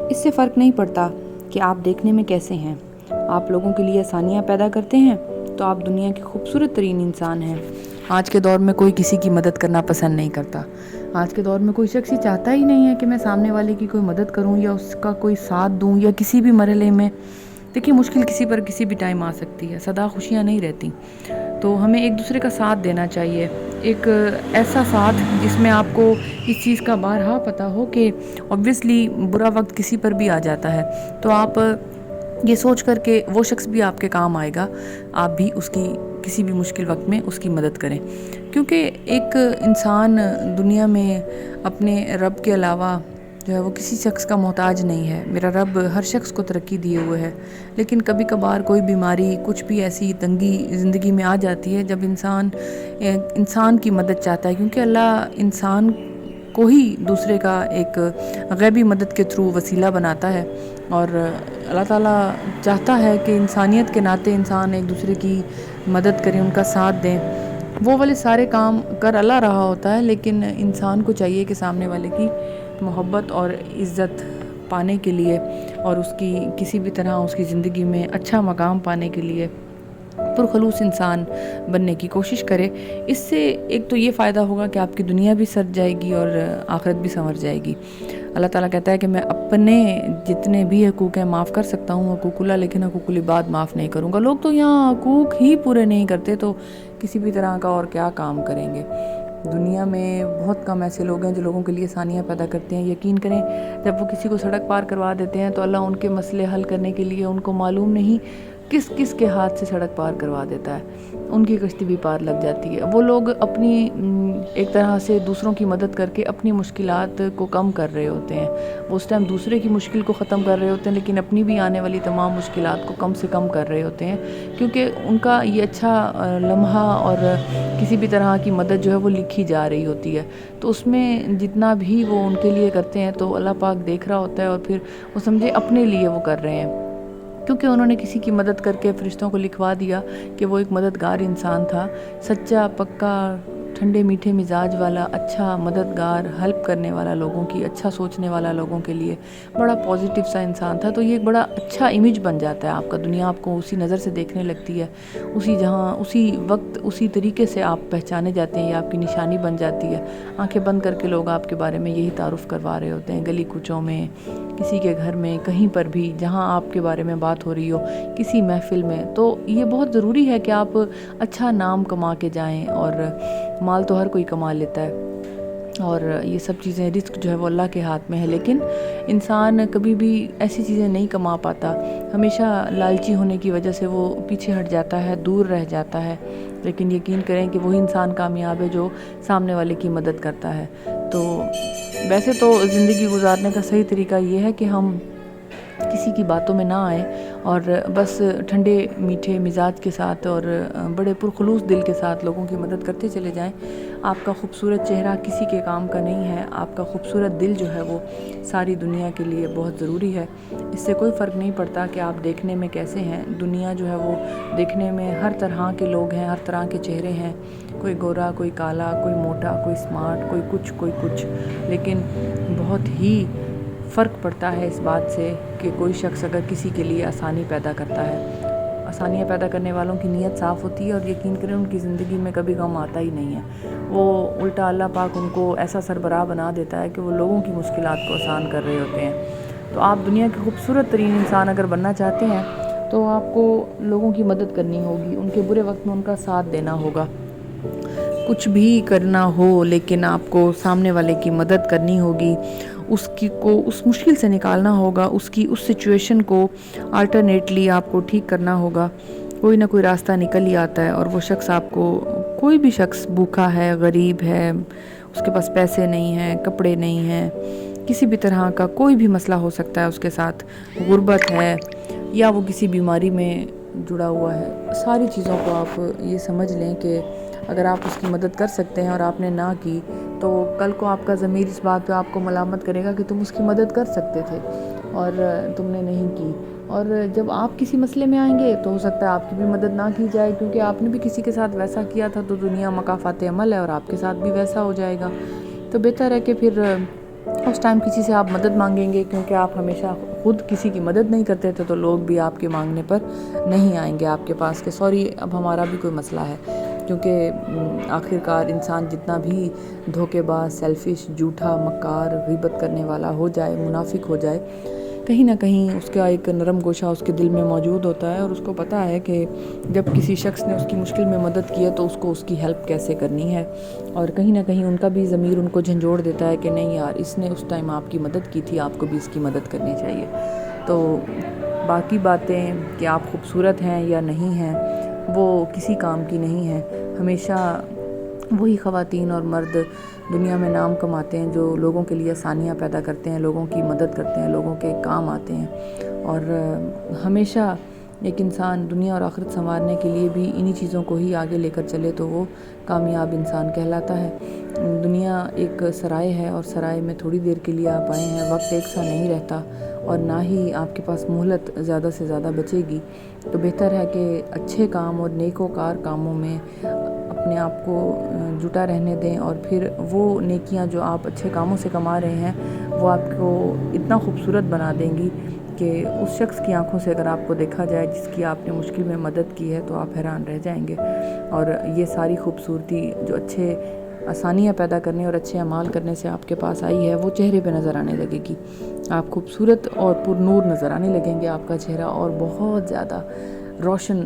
اس سے فرق نہیں پڑتا کہ آپ دیکھنے میں کیسے ہیں۔ آپ لوگوں کے لیے آسانیاں پیدا کرتے ہیں تو آپ دنیا کے خوبصورت ترین انسان ہیں۔ آج کے دور میں کوئی کسی کی مدد کرنا پسند نہیں کرتا۔ آج کے دور میں کوئی شخص یہ چاہتا ہی نہیں ہے کہ میں سامنے والے کی کوئی مدد کروں یا اس کا کوئی ساتھ دوں، یا کسی بھی مرحلے میں دیکھیے مشکل کسی پر کسی بھی ٹائم آ سکتی ہے، سدا خوشیاں نہیں رہتی، تو ہمیں ایک دوسرے کا ساتھ دینا چاہیے، ایک ایسا ساتھ جس میں آپ کو اس چیز کا بارہا پتہ ہو کہ obviously برا وقت کسی پر بھی آ جاتا ہے، تو آپ یہ سوچ کر کہ وہ شخص بھی آپ کے کام آئے گا، آپ بھی اس کی کسی بھی مشکل وقت میں اس کی مدد کریں، کیونکہ ایک انسان دنیا میں اپنے رب کے علاوہ جو ہے وہ کسی شخص کا محتاج نہیں ہے۔ میرا رب ہر شخص کو ترقی دیے ہوئے ہے، لیکن کبھی کبھار کوئی بیماری، کچھ بھی ایسی تنگی زندگی میں آ جاتی ہے جب انسان کی مدد چاہتا ہے، کیونکہ اللہ انسان کو ہی دوسرے کا ایک غیبی مدد کے تھرو وسیلہ بناتا ہے، اور اللہ تعالیٰ چاہتا ہے کہ انسانیت کے ناطے انسان ایک دوسرے کی مدد کریں، ان کا ساتھ دیں۔ وہ والے سارے کام کر اللہ رہا ہوتا ہے، لیکن انسان کو چاہیے کہ سامنے والے کی محبت اور عزت پانے کے لیے اور اس کی کسی بھی طرح اس کی زندگی میں اچھا مقام پانے کے لیے پرخلوص انسان بننے کی کوشش کرے۔ اس سے ایک تو یہ فائدہ ہوگا کہ آپ کی دنیا بھی سر جائے گی اور آخرت بھی سنور جائے گی۔ اللہ تعالیٰ کہتا ہے کہ میں اپنے جتنے بھی حقوق ہیں معاف کر سکتا ہوں حقوق اللہ، لیکن حقوق العباد معاف نہیں کروں گا۔ لوگ تو یہاں حقوق ہی پورے نہیں کرتے تو کسی بھی طرح کا اور کیا کام کریں گے۔ دنیا میں بہت کم ایسے لوگ ہیں جو لوگوں کے لیے آسانیاں پیدا کرتے ہیں۔ یقین کریں جب وہ کسی کو سڑک پار کروا دیتے ہیں تو اللہ ان کے مسئلے حل کرنے کے لیے ان کو معلوم نہیں کس کے ہاتھ سے سڑک پار کروا دیتا ہے، ان کی کشتی بھی پار لگ جاتی ہے۔ وہ لوگ اپنی ایک طرح سے دوسروں کی مدد کر کے اپنی مشکلات کو کم کر رہے ہوتے ہیں، وہ اس ٹائم دوسرے کی مشکل کو ختم کر رہے ہوتے ہیں، لیکن اپنی بھی آنے والی تمام مشکلات کو کم سے کم کر رہے ہوتے ہیں، کیونکہ ان کا یہ اچھا لمحہ اور کسی بھی طرح کی مدد جو ہے وہ لکھی جا رہی ہوتی ہے، تو اس میں جتنا بھی وہ ان کے لیے کرتے ہیں تو اللہ پاک دیکھ رہا ہوتا ہے، اور پھر وہ سمجھے اپنے لیے وہ کر رہے ہیں، کیونکہ انہوں نے کسی کی مدد کر کے فرشتوں کو لکھوا دیا کہ وہ ایک مددگار انسان تھا، سچا، پکا، ٹھنڈے میٹھے مزاج والا، اچھا مددگار، ہیلپ کرنے والا لوگوں کی، اچھا سوچنے والا لوگوں کے لیے، بڑا پازیٹیو سا انسان تھا، تو یہ ایک بڑا اچھا امیج بن جاتا ہے آپ کا، دنیا آپ کو اسی نظر سے دیکھنے لگتی ہے، اسی وقت اسی طریقے سے آپ پہچانے جاتے ہیں، یہ آپ کی نشانی بن جاتی ہے۔ آنکھیں بند کر کے لوگ آپ کے بارے میں یہی تعارف کروا رہے ہوتے ہیں، گلی کوچوں میں، کسی کے گھر میں، کہیں پر بھی جہاں آپ کے بارے میں بات ہو رہی ہو، کسی محفل میں، تو یہ بہت ضروری ہے کہ آپ اچھا نام کما کے جائیں، اور مال تو ہر کوئی کما لیتا ہے، اور یہ سب چیزیں رزق جو ہے وہ اللہ کے ہاتھ میں ہے، لیکن انسان کبھی بھی ایسی چیزیں نہیں کما پاتا، ہمیشہ لالچی ہونے کی وجہ سے وہ پیچھے ہٹ جاتا ہے، دور رہ جاتا ہے، لیکن یقین کریں کہ وہی انسان کامیاب ہے جو سامنے والے کی مدد کرتا ہے۔ تو ویسے تو زندگی گزارنے کا صحیح طریقہ یہ ہے کہ ہم کسی کی باتوں میں نہ آئیں اور بس ٹھنڈے میٹھے مزاج کے ساتھ اور بڑے پرخلوص دل کے ساتھ لوگوں کی مدد کرتے چلے جائیں۔ آپ کا خوبصورت چہرہ کسی کے کام کا نہیں ہے، آپ کا خوبصورت دل جو ہے وہ ساری دنیا کے لیے بہت ضروری ہے۔ اس سے کوئی فرق نہیں پڑتا کہ آپ دیکھنے میں کیسے ہیں، دنیا جو ہے وہ دیکھنے میں ہر طرح کے لوگ ہیں، ہر طرح کے چہرے ہیں، کوئی گورا، کوئی کالا، کوئی موٹا، کوئی سمارٹ، کوئی کچھ، لیکن بہت ہی فرق پڑتا ہے اس بات سے کہ کوئی شخص اگر کسی کے لیے آسانی پیدا کرتا ہے، آسانیاں پیدا کرنے والوں کی نیت صاف ہوتی ہے، اور یقین کریں ان کی زندگی میں کبھی غم آتا ہی نہیں ہے، وہ الٹا اللہ پاک ان کو ایسا سربراہ بنا دیتا ہے کہ وہ لوگوں کی مشکلات کو آسان کر رہے ہوتے ہیں۔ تو آپ دنیا کے خوبصورت ترین انسان اگر بننا چاہتے ہیں تو آپ کو لوگوں کی مدد کرنی ہوگی، ان کے برے وقت میں ان کا ساتھ دینا ہوگا، کچھ بھی کرنا ہو لیکن آپ کو سامنے والے کی مدد کرنی ہوگی، اس مشکل سے نکالنا ہوگا، اس سچویشن کو آلٹرنیٹلی آپ کو ٹھیک کرنا ہوگا، کوئی نہ کوئی راستہ نکل ہی آتا ہے، اور وہ شخص آپ کو، کوئی بھی شخص بھوکا ہے، غریب ہے، اس کے پاس پیسے نہیں ہیں، کپڑے نہیں ہیں، کسی بھی طرح کا کوئی بھی مسئلہ ہو سکتا ہے اس کے ساتھ، غربت ہے یا وہ کسی بیماری میں جڑا ہوا ہے، ساری چیزوں کو آپ یہ سمجھ لیں کہ اگر آپ اس کی مدد کر سکتے ہیں اور آپ نے نہ کی تو کل کو آپ کا ضمیر اس بات پہ آپ کو ملامت کرے گا کہ تم اس کی مدد کر سکتے تھے اور تم نے نہیں کی، اور جب آپ کسی مسئلے میں آئیں گے تو ہو سکتا ہے آپ کی بھی مدد نہ کی جائے، کیونکہ آپ نے بھی کسی کے ساتھ ویسا کیا تھا، تو دنیا مکافات عمل ہے اور آپ کے ساتھ بھی ویسا ہو جائے گا۔ تو بہتر ہے کہ پھر اس ٹائم کسی سے آپ مدد مانگیں گے، کیونکہ آپ ہمیشہ خود کسی کی مدد نہیں کرتے تھے، تو لوگ بھی آپ کے مانگنے پر نہیں آئیں گے آپ کے پاس کہ سوری اب ہمارا بھی کوئی مسئلہ ہے. کیونکہ آخرکار انسان جتنا بھی دھوکے باز، سیلفش، جھوٹا، مکار، غیبت کرنے والا ہو جائے، منافق ہو جائے، کہیں نہ کہیں اس کا ایک نرم گوشہ اس کے دل میں موجود ہوتا ہے، اور اس کو پتہ ہے کہ جب کسی شخص نے اس کی مشکل میں مدد کی ہے تو اس کو اس کی ہیلپ کیسے کرنی ہے. اور کہیں نہ کہیں ان کا بھی ضمیر ان کو جھنجھوڑ دیتا ہے کہ نہیں یار، اس نے اس ٹائم آپ کی مدد کی تھی، آپ کو بھی اس کی مدد کرنی چاہیے. تو باقی باتیں کہ آپ خوبصورت ہیں یا نہیں ہیں وہ کسی کام کی نہیں ہیں. ہمیشہ وہی خواتین اور مرد دنیا میں نام کماتے ہیں جو لوگوں کے لیے آسانیاں پیدا کرتے ہیں، لوگوں کی مدد کرتے ہیں، لوگوں کے کام آتے ہیں. اور ہمیشہ ایک انسان دنیا اور آخرت سنوارنے کے لیے بھی انہی چیزوں کو ہی آگے لے کر چلے تو وہ کامیاب انسان کہلاتا ہے. دنیا ایک سرائے ہے، اور سرائے میں تھوڑی دیر کے لیے آپ آئے ہیں. وقت ایک سا نہیں رہتا، اور نہ ہی آپ کے پاس مہلت زیادہ سے زیادہ بچے گی. تو بہتر ہے کہ اچھے کام اور نیکوکار کاموں میں اپنے آپ کو جٹا رہنے دیں، اور پھر وہ نیکیاں جو آپ اچھے کاموں سے کما رہے ہیں وہ آپ کو اتنا خوبصورت بنا دیں گی کہ اس شخص کی آنکھوں سے اگر آپ کو دیکھا جائے جس کی آپ نے مشکل میں مدد کی ہے تو آپ حیران رہ جائیں گے. اور یہ ساری خوبصورتی جو اچھے آسانیاں پیدا کرنے اور اچھے اعمال کرنے سے آپ کے پاس آئی ہے وہ چہرے پہ نظر آنے لگے گی. آپ خوبصورت اور پر نور نظر آنے لگیں گے، آپ کا چہرہ اور بہت زیادہ روشن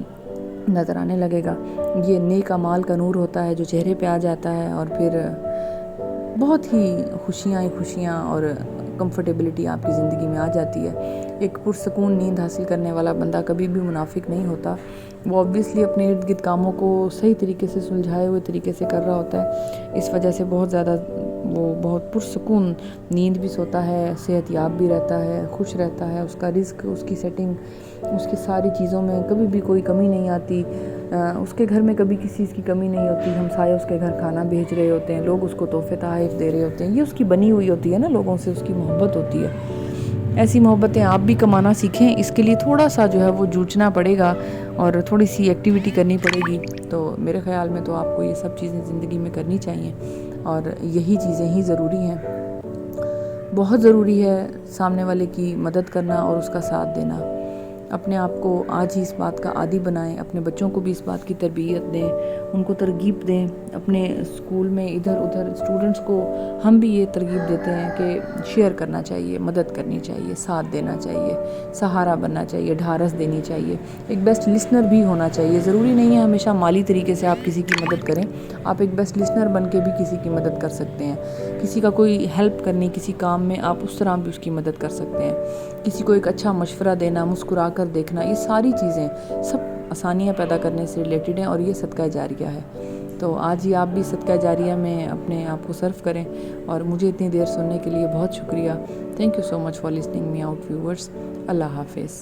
نظر آنے لگے گا. یہ نیک اعمال کا نور ہوتا ہے جو چہرے پہ آ جاتا ہے، اور پھر بہت ہی خوشیاں اور کمفرٹیبلٹی آپ کی زندگی میں آ جاتی ہے. ایک پرسکون نیند حاصل کرنے والا بندہ کبھی بھی منافق نہیں ہوتا. وہ obviously اپنے ارد گرد کاموں کو صحیح طریقے سے سلجھائے ہوئے طریقے سے کر رہا ہوتا ہے. اس وجہ سے بہت زیادہ وہ بہت پرسکون نیند بھی سوتا ہے، صحت یاب بھی رہتا ہے، خوش رہتا ہے. اس کا رزق، اس کی سیٹنگ، اس کی ساری چیزوں میں کبھی بھی کوئی کمی نہیں آتی. اس کے گھر میں کبھی کسی چیز کی کمی نہیں ہوتی. ہمسائے اس کے گھر کھانا بھیج رہے ہوتے ہیں، لوگ اس کو تحفے تحائف دے رہے ہوتے ہیں. یہ اس کی بنی ہوئی ہوتی ہے نا، لوگوں سے اس کی محبت ہوتی ہے. ایسی محبتیں آپ بھی کمانا سیکھیں. اس کے لیے تھوڑا سا جو ہے وہ جوجنا پڑے گا اور تھوڑی سی ایکٹیویٹی کرنی پڑے گی. تو میرے خیال میں تو آپ کو یہ سب چیزیں زندگی میں کرنی چاہیے، اور یہی چیزیں ہی ضروری ہیں. بہت ضروری ہے سامنے والے کی مدد کرنا اور اس کا ساتھ دینا. اپنے آپ کو آج ہی اس بات کا عادی بنائیں. اپنے بچوں کو بھی اس بات کی تربیت دیں، ان کو ترغیب دیں. اپنے اسکول میں ادھر ادھر اسٹوڈنٹس کو ہم بھی یہ ترغیب دیتے ہیں کہ شیئر کرنا چاہیے، مدد کرنی چاہیے، ساتھ دینا چاہیے، سہارا بننا چاہیے، ڈھارس دینی چاہیے. ایک بیسٹ لسنر بھی ہونا چاہیے. ضروری نہیں ہے ہمیشہ مالی طریقے سے آپ کسی کی مدد کریں. آپ ایک بیسٹ لسنر بن کے بھی کسی کی مدد کر سکتے ہیں. کسی کا کوئی ہیلپ کرنی کسی کام میں، آپ اس طرح بھی اس کی مدد کر سکتے ہیں. کسی کو ایک اچھا مشورہ دینا، مسکرا کر دیکھنا، یہ ساری چیزیں سب آسانیاں پیدا کرنے سے ریلیٹڈ ہیں، اور یہ صدقہ جاریہ ہے. تو آج ہی آپ بھی صدقہ جاریہ میں اپنے آپ کو صرف کریں. اور مجھے اتنی دیر سننے کے لیے بہت شکریہ. Thank you so much for listening me out viewers. اللہ حافظ.